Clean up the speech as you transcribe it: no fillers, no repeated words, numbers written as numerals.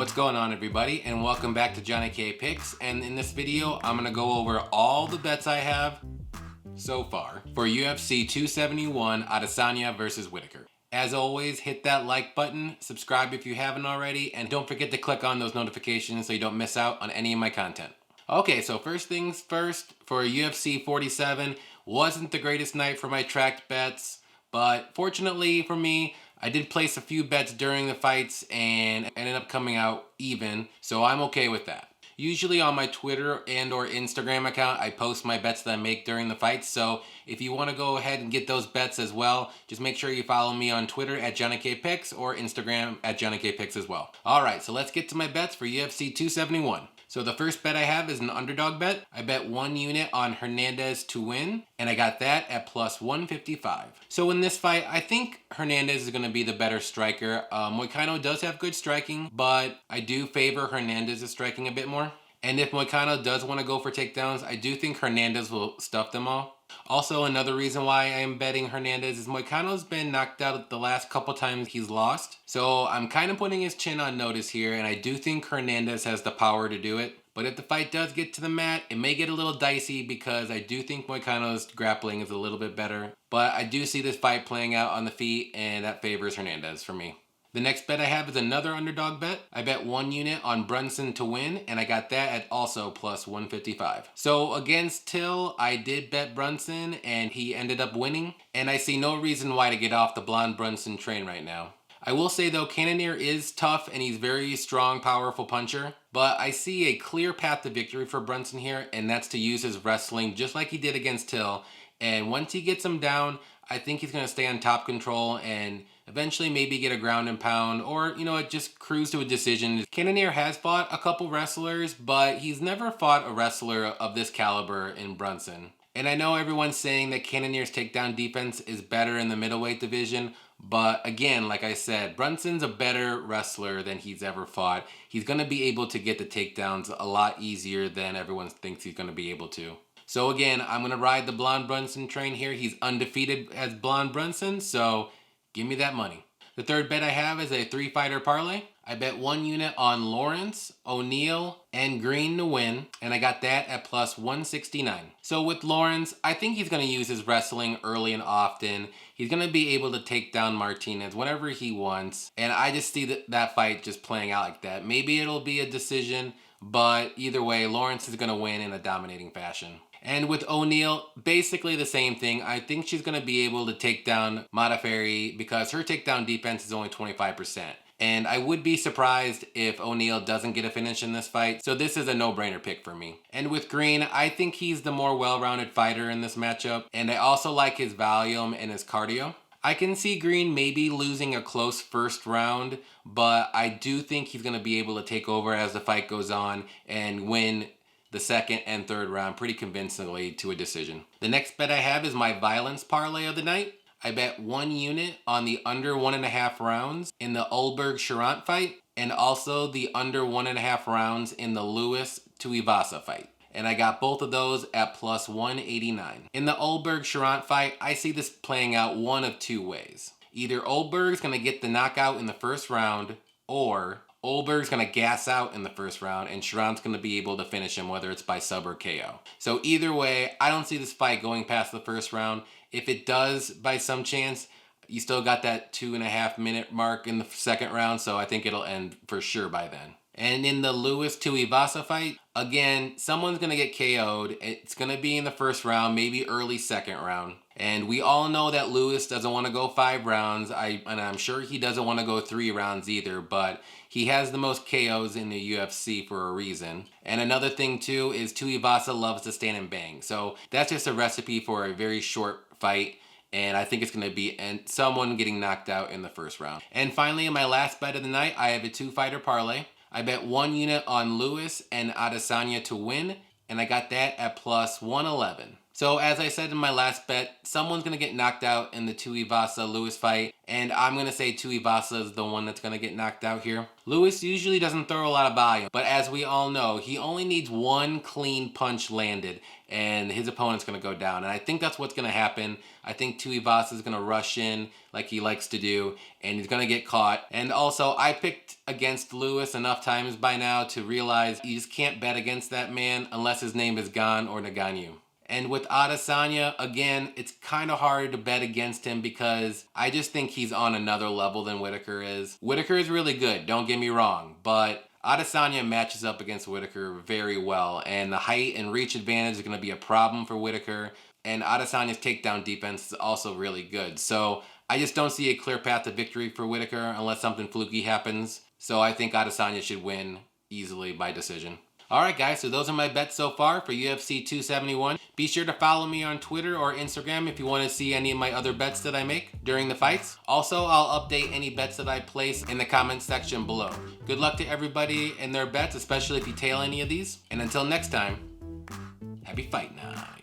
What's going on, everybody, and welcome back to Johnny K Picks. And in this video, I'm going to go over all the bets I have so far for UFC 271 Adesanya versus Whittaker. As always, hit that like button, subscribe if you haven't already, and don't forget to click on those notifications so you don't miss out on any of my content. Okay, so first things first, for UFC 47, wasn't the greatest night for my tracked bets, but fortunately for me, I did place a few bets during the fights and ended up coming out even, so I'm okay with that. Usually on my Twitter and or Instagram account, I post my bets that I make during the fights, so if you want to go ahead and get those bets as well, just make sure you follow me on Twitter at Johnny K Picks or Instagram at Johnny K Picks as well. Alright, so let's get to my bets for UFC 271. So the first bet I have is an underdog bet. I bet 1 unit on Hernandez to win, and I got that at plus 155. So in this fight, I think Hernandez is going to be the better striker. Moicano does have good striking, but I do favor Hernandez's striking a bit more. And if Moicano does want to go for takedowns, I do think Hernandez will stuff them all. Also, another reason why I am betting Hernandez is Moicano's been knocked out the last couple times he's lost. So I'm kind of putting his chin on notice here, and I do think Hernandez has the power to do it. But if the fight does get to the mat, it may get a little dicey because I do think Moicano's grappling is a little bit better. But I do see this fight playing out on the feet, and that favors Hernandez for me. The next bet I have is another underdog bet. I bet 1 unit on Brunson to win, and I got that at also plus 155. So against Till, I did bet Brunson, and he ended up winning. And I see no reason why to get off the blonde Brunson train right now. I will say though, Cannonier is tough, and he's very strong, powerful puncher. But I see a clear path to victory for Brunson here, and that's to use his wrestling just like he did against Till. And once he gets him down, I think he's going to stay on top control and eventually maybe get a ground and pound or, just cruise to a decision. Cannonier has fought a couple wrestlers, but he's never fought a wrestler of this caliber in Brunson. And I know everyone's saying that Cannonier's takedown defense is better in the middleweight division, but again, like I said, Brunson's a better wrestler than he's ever fought. He's going to be able to get the takedowns a lot easier than everyone thinks he's going to be able to. So again, I'm going to ride the Blonde Brunson train here. He's undefeated as Blonde Brunson, so give me that money. The third bet I have is a 3-fighter parlay. I bet 1 unit on Lawrence, O'Neal, and Green to win, and I got that at plus 169. So with Lawrence, I think he's going to use his wrestling early and often. He's going to be able to take down Martinez whenever he wants, and I just see that fight just playing out like that. Maybe it'll be a decision, but either way, Lawrence is going to win in a dominating fashion. And with O'Neal, basically the same thing. I think she's going to be able to take down Modafferi because her takedown defense is only 25%. And I would be surprised if O'Neal doesn't get a finish in this fight. So this is a no-brainer pick for me. And with Green, I think he's the more well-rounded fighter in this matchup. And I also like his volume and his cardio. I can see Green maybe losing a close first round, but I do think he's going to be able to take over as the fight goes on and win the second and third round pretty convincingly to a decision. The next bet I have is my violence parlay of the night. I bet 1 unit on the under 1.5 rounds in the Ulberg-Charant fight, and also the under 1.5 rounds in the Lewis to Ivasa fight. And I got both of those at plus 189. In the Ulberg-Charant fight, I see this playing out one of two ways. Either Ulberg's going to get the knockout in the first round, or Ulberg's going to gas out in the first round, and Charant's going to be able to finish him, whether it's by sub or KO. So either way, I don't see this fight going past the first round. If it does, by some chance, you still got that 2.5 minute mark in the second round, so I think it'll end for sure by then. And in the Lewis to Ivasa fight, again, someone's going to get KO'd. It's going to be in the first round, maybe early second round. And we all know that Lewis doesn't want to go 5 rounds, and I'm sure he doesn't want to go 3 rounds either, but he has the most KOs in the UFC for a reason. And another thing too is Tuivasa loves to stand and bang. So that's just a recipe for a very short fight. And I think it's going to be someone getting knocked out in the first round. And finally, in my last bet of the night, I have a 2-fighter parlay. I bet 1 unit on Lewis and Adesanya to win, and I got that at plus 111. So as I said in my last bet, someone's going to get knocked out in the Tuivasa-Lewis fight, and I'm going to say Tuivasa is the one that's going to get knocked out here. Lewis usually doesn't throw a lot of volume, but as we all know, he only needs one clean punch landed, and his opponent's going to go down. And I think that's what's going to happen. I think Tuivasa is going to rush in like he likes to do, and he's going to get caught. And also, I picked against Lewis enough times by now to realize you just can't bet against that man unless his name is Gan or Ngannou. And with Adesanya, again, it's kind of hard to bet against him because I just think he's on another level than Whittaker is. Whittaker is really good, don't get me wrong, but Adesanya matches up against Whittaker very well, and the height and reach advantage is going to be a problem for Whittaker, and Adesanya's takedown defense is also really good. So I just don't see a clear path to victory for Whittaker unless something fluky happens. So I think Adesanya should win easily by decision. Alright guys, so those are my bets so far for UFC 271. Be sure to follow me on Twitter or Instagram if you want to see any of my other bets that I make during the fights. Also, I'll update any bets that I place in the comments section below. Good luck to everybody and their bets, especially if you tail any of these. And until next time, happy fight night.